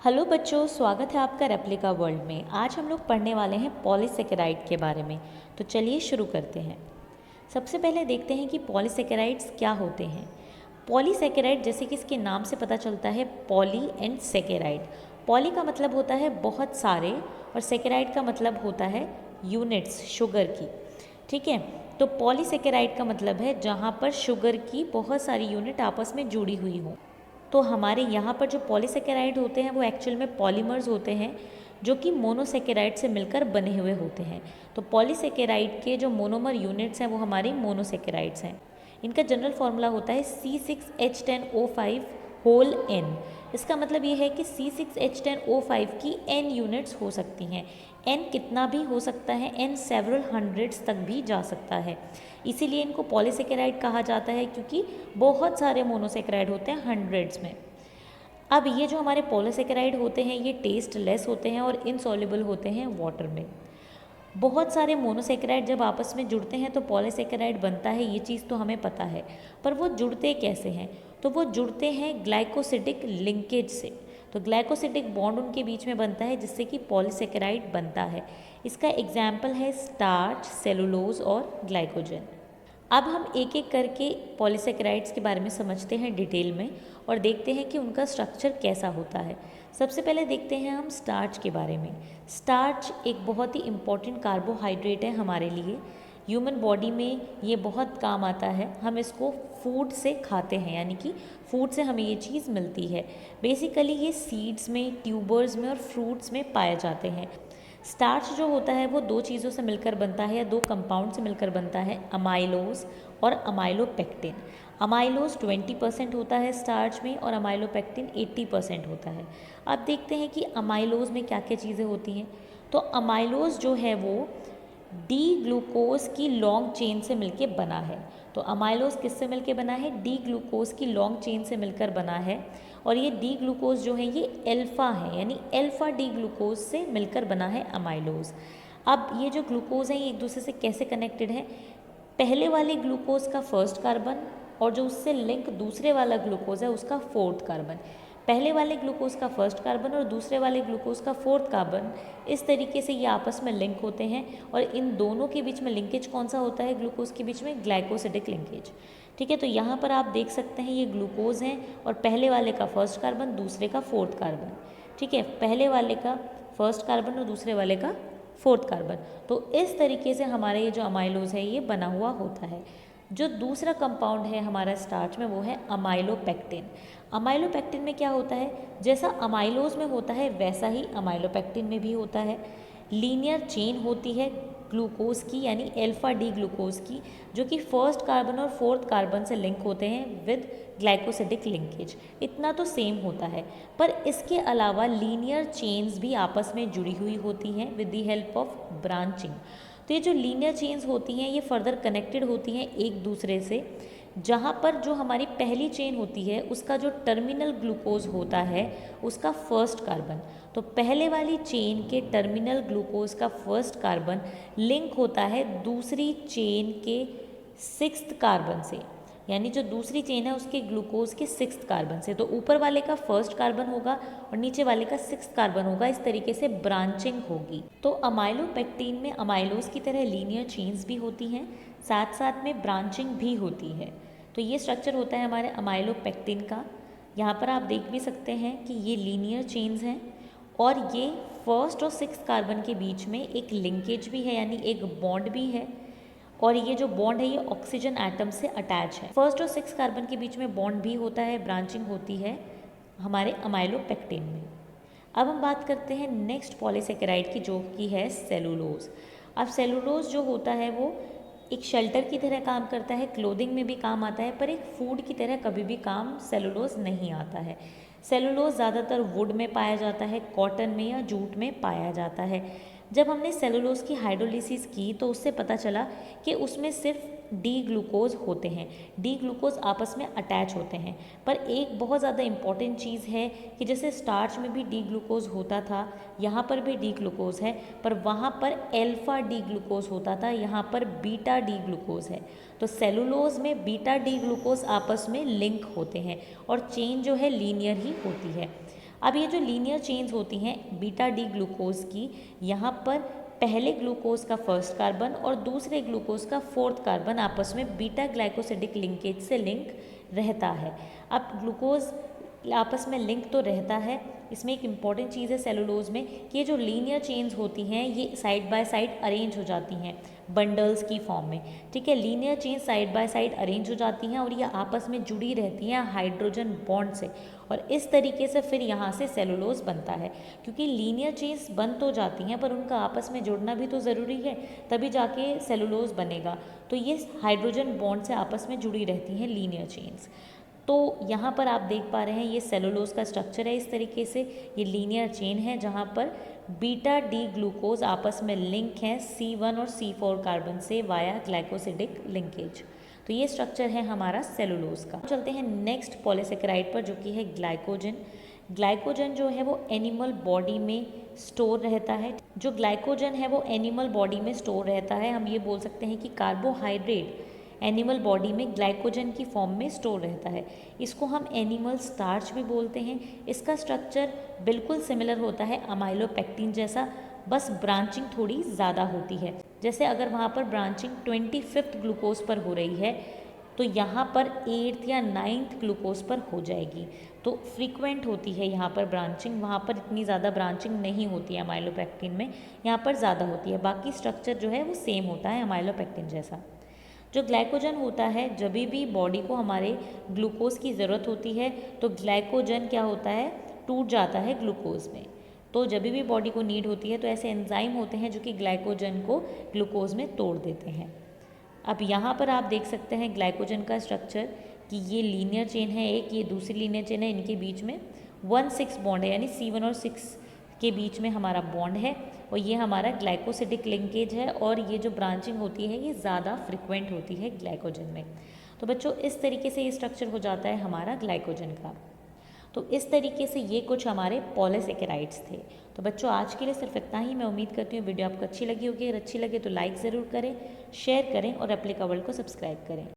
Hello बच्चों, स्वागत है आपका रेप्लिका वर्ल्ड में। आज हम लोग पढ़ने वाले हैं पॉलीसेकेराइड के बारे में। तो चलिए शुरू करते हैं। सबसे पहले देखते हैं कि पॉलीसेकेराइड्स क्या होते हैं। पॉलीसेकेराइड जैसे कि इसके नाम से पता चलता है, पॉली एंड सेकेराइड। पॉली का मतलब होता है बहुत सारे और सेकेराइड का मतलब होता है यूनिट्स शुगर की। ठीक है, तो पॉलीसेकेराइड का मतलब है जहाँ पर शुगर की बहुत सारी यूनिट आपस में जुड़ी हुई हों। तो हमारे यहाँ पर जो पॉलीसेकेराइड होते हैं वो एक्चुअल में पॉलीमर्स होते हैं जो कि मोनोसेकेराइड से मिलकर बने हुए होते हैं। तो पॉलीसेकेराइड के जो मोनोमर यूनिट्स हैं वो हमारे मोनोसेकेराइड्स हैं। इनका जनरल फार्मूला होता है C6H10O5 होल N। इसका मतलब ये है कि C6H10O5 की N यूनिट्स हो सकती हैं। N कितना भी हो सकता है, N सेवरल हंड्रेड्स तक भी जा सकता है। इसीलिए इनको पॉलीसेकेराइड कहा जाता है क्योंकि बहुत सारे मोनोसेकेराइड होते हैं हंड्रेड्स में। अब ये जो हमारे पॉलीसेकेराइड होते हैं ये टेस्ट लेस होते हैं और इनसॉल्युबल होते हैं वाटर में। बहुत सारे मोनोसेकेराइड जब आपस में जुड़ते हैं तो पॉलीसेकेराइड बनता है, ये चीज़ तो हमें पता है। पर वो जुड़ते कैसे हैं? तो वो जुड़ते हैं ग्लाइकोसिडिक लिंकेज से। तो ग्लाइकोसिडिक बॉन्ड उनके बीच में बनता है जिससे कि पॉलीसेकेराइड बनता है। इसका एग्जाम्पल है स्टार्च, सेलुलोज और ग्लाइकोजन। अब हम एक एक करके पॉलीसेकेराइड्स के बारे में समझते हैं डिटेल में और देखते हैं कि उनका स्ट्रक्चर कैसा होता है। सबसे पहले देखते हैं हम स्टार्च के बारे में। स्टार्च एक बहुत ही इम्पॉर्टेंट कार्बोहाइड्रेट है हमारे लिए। ह्यूमन बॉडी में ये बहुत काम आता है। हम इसको फूड से खाते हैं, यानी कि फूड से हमें ये चीज़ मिलती है। बेसिकली ये सीड्स में, ट्यूबर्स में और फ्रूट्स में पाए जाते हैं। स्टार्च जो होता है वो दो चीज़ों से मिलकर बनता है या दो कंपाउंड से मिलकर बनता है, अमाइलोज और अमाइलोपेक्टिन। अमाइलोज 20% होता है स्टार्च में और अमाइलोपेक्टिन 80% होता है। अब देखते हैं कि अमाइलोज में क्या क्या चीज़ें होती हैं। तो अमाइलोज जो है वो डी ग्लूकोज की लॉन्ग चेन से मिलकर बना है। तो अमाइलोज किससे मिलकर बना है? डी ग्लूकोज की लॉन्ग चेन से मिलकर बना है। और ये डी ग्लूकोज जो है ये एल्फ़ा है, यानी एल्फ़ा डी ग्लूकोज से मिलकर बना है अमाइलोज। अब ये जो ग्लूकोज हैं ये एक दूसरे से कैसे कनेक्टेड है? पहले वाले ग्लूकोज का फर्स्ट कार्बन और जो उससे लिंक दूसरे वाला ग्लूकोज है उसका फोर्थ कार्बन। पहले वाले ग्लूकोज का फर्स्ट कार्बन और दूसरे वाले ग्लूकोज का फोर्थ कार्बन, इस तरीके से ये आपस में लिंक होते हैं। और इन दोनों के बीच में लिंकेज कौन सा होता है? ग्लूकोज के बीच में ग्लाइकोसिडिक लिंकेज। ठीक है, तो यहाँ पर आप देख सकते हैं ये ग्लूकोज हैं और पहले वाले का फर्स्ट कार्बन, दूसरे का फोर्थ कार्बन। ठीक है, पहले वाले का फर्स्ट कार्बन और दूसरे वाले का फोर्थ कार्बन। तो इस तरीके से हमारा ये जो अमाइलोज है ये बना हुआ होता है। जो दूसरा कंपाउंड है हमारा स्टार्च में वो है अमाइलोपेक्टिन। अमाइलोपेक्टिन में क्या होता है? जैसा अमाइलोज में होता है वैसा ही अमाइलोपेक्टिन में भी होता है। लीनियर चेन होती है ग्लूकोज की, यानी एल्फ़ा डी ग्लूकोज की, जो कि फर्स्ट कार्बन और फोर्थ कार्बन से लिंक होते हैं विद ग्लाइकोसिडिक लिंकेज। इतना तो सेम होता है, पर इसके अलावा लीनियर चेन्स भी आपस में जुड़ी हुई होती हैं with the help of branching. तो ये जो लीनियर चेन्स होती हैं ये फर्दर कनेक्टेड होती हैं एक दूसरे से। जहाँ पर जो हमारी पहली चेन होती है उसका जो टर्मिनल ग्लूकोज होता है उसका फर्स्ट कार्बन, तो पहले वाली चेन के टर्मिनल ग्लूकोज का फर्स्ट कार्बन लिंक होता है दूसरी चेन के सिक्स्थ कार्बन से, यानी जो दूसरी चेन है उसके ग्लूकोज के सिक्स्थ कार्बन से। तो ऊपर वाले का फर्स्ट कार्बन होगा और नीचे वाले का सिक्स्थ कार्बन होगा। इस तरीके से ब्रांचिंग होगी। तो अमाइलोपेक्टिन में अमाइलोज की तरह लीनियर चेन्स भी होती हैं, साथ साथ में ब्रांचिंग भी होती है। तो ये स्ट्रक्चर होता है हमारे अमाइलोपेक्टिन का। यहाँ पर आप देख भी सकते हैं कि ये लीनियर चेन्स हैं और ये फर्स्ट और सिक्स्थ कार्बन के बीच में एक लिंकेज भी है, यानी एक बॉन्ड भी है। और ये जो बॉन्ड है ये ऑक्सीजन एटम से अटैच है। फर्स्ट और सिक्स कार्बन के बीच में बॉन्ड भी होता है, ब्रांचिंग होती है हमारे अमाइलोपेक्टिन में। अब हम बात करते हैं नेक्स्ट पॉलीसेकेराइड की, जो कि है सेलुलोज। अब सेलुलोज जो होता है वो एक शेल्टर की तरह काम करता है, क्लोथिंग में भी काम आता है, पर एक फूड की तरह कभी भी काम सेलुलोज नहीं आता है। सेलुलोज ज़्यादातर वुड में पाया जाता है, कॉटन में या जूट में पाया जाता है। जब हमने सेलुलोज की हाइड्रोलिसिस की तो उससे पता चला कि उसमें सिर्फ डी ग्लूकोज होते हैं, डी ग्लूकोज आपस में अटैच होते हैं। पर एक बहुत ज़्यादा इम्पॉर्टेंट चीज़ है कि जैसे स्टार्च में भी डी ग्लूकोज होता था, यहाँ पर भी डी ग्लूकोज है, पर वहाँ पर एल्फ़ा डी ग्लूकोज होता था, यहाँ पर बीटा डी ग्लूकोज है। तो सेलुलोज में बीटा डी ग्लूकोज आपस में लिंक होते हैं और चेन जो है लीनियर ही होती है। अब ये जो लीनियर चेन्स होती हैं बीटा डी ग्लूकोज की, यहाँ पर पहले ग्लूकोज का फर्स्ट कार्बन और दूसरे ग्लूकोज का फोर्थ कार्बन आपस में बीटा ग्लाइकोसिडिक लिंकेज से लिंक रहता है। अब ग्लूकोज आपस में लिंक तो रहता है, इसमें एक इम्पॉर्टेंट चीज़ है सेलुलोज में कि ये जो लीनियर चेन्स होती हैं ये साइड बाय साइड अरेंज हो जाती हैं बंडल्स की फॉर्म में, ठीक है। Linear chains side by side arrange हो जाती हैं और ये आपस में जुड़ी रहती हैं हाइड्रोजन बॉन्ड से, और इस तरीके से फिर यहाँ से सेलुलोज बनता है। क्योंकि लीनियर चेन्स बन तो जाती हैं पर उनका आपस में जुड़ना भी तो ज़रूरी है, तभी जाके सेलुलोज बनेगा। तो ये हाइड्रोजन बॉन्ड से आपस में जुड़ी रहती हैं लीनियर चेन्स। तो यहाँ पर आप देख पा रहे हैं ये सेलुलोज का स्ट्रक्चर है इस तरीके से, ये लीनियर चेन है जहाँ पर बीटा डी ग्लूकोज आपस में लिंक हैं C1 और C4 कार्बन से वाया ग्लाइकोसिडिक लिंकेज। तो ये स्ट्रक्चर है हमारा सेलुलोज का। चलते हैं नेक्स्ट पॉलीसेकेराइड पर जो कि है ग्लाइकोजन। ग्लाइकोजन जो है वो एनिमल बॉडी में स्टोर रहता है। जो ग्लाइकोजन है वो एनिमल बॉडी में स्टोर रहता है। हम ये बोल सकते हैं कि कार्बोहाइड्रेट एनिमल बॉडी में ग्लाइकोजन की फॉर्म में स्टोर रहता है। इसको हम एनिमल स्टार्च भी बोलते हैं। इसका स्ट्रक्चर बिल्कुल सिमिलर होता है अमाइलोपेक्टिन जैसा, बस ब्रांचिंग थोड़ी ज़्यादा होती है। जैसे अगर वहाँ पर ब्रांचिंग 25th ग्लूकोज पर हो रही है तो यहाँ पर 8th या 9th ग्लूकोज पर हो जाएगी। तो फ्रीक्वेंट होती है यहाँ पर ब्रांचिंग, वहाँ पर इतनी ज़्यादा ब्रांचिंग नहीं होती है अमाइलोपेक्टिन में, यहाँ पर ज़्यादा होती है। बाकी स्ट्रक्चर जो है वो सेम होता है अमाइलोपेक्टिन जैसा। जो ग्लाइकोजन होता है, जब भी बॉडी को हमारे ग्लूकोज की ज़रूरत होती है तो ग्लाइकोजन क्या होता है, टूट जाता है ग्लूकोज में। तो जब भी बॉडी को नीड होती है तो ऐसे एंजाइम होते हैं जो कि ग्लाइकोजन को ग्लूकोज में तोड़ देते हैं। अब यहाँ पर आप देख सकते हैं ग्लाइकोजन का स्ट्रक्चर कि ये लीनियर चेन है एक, ये दूसरी लीनियर चेन है, इनके बीच में 1,6 बॉन्ड है, यानी C1 और 6 के बीच में हमारा बॉन्ड है, और ये हमारा ग्लाइकोसिडिक लिंकेज है। और ये जो ब्रांचिंग होती है ये ज़्यादा फ्रिक्वेंट होती है ग्लाइकोजन में। तो बच्चों इस तरीके से ये स्ट्रक्चर हो जाता है हमारा ग्लाइकोजन का। तो इस तरीके से ये कुछ हमारे पॉलीसेकेराइड्स थे। तो बच्चों आज के लिए सिर्फ इतना ही। मैं उम्मीद करती हूँ वीडियो आपको अच्छी लगी होगी। अगर अच्छी लगे तो लाइक ज़रूर करें, शेयर करें और एप्लीका वर्ल्ड को सब्सक्राइब करें।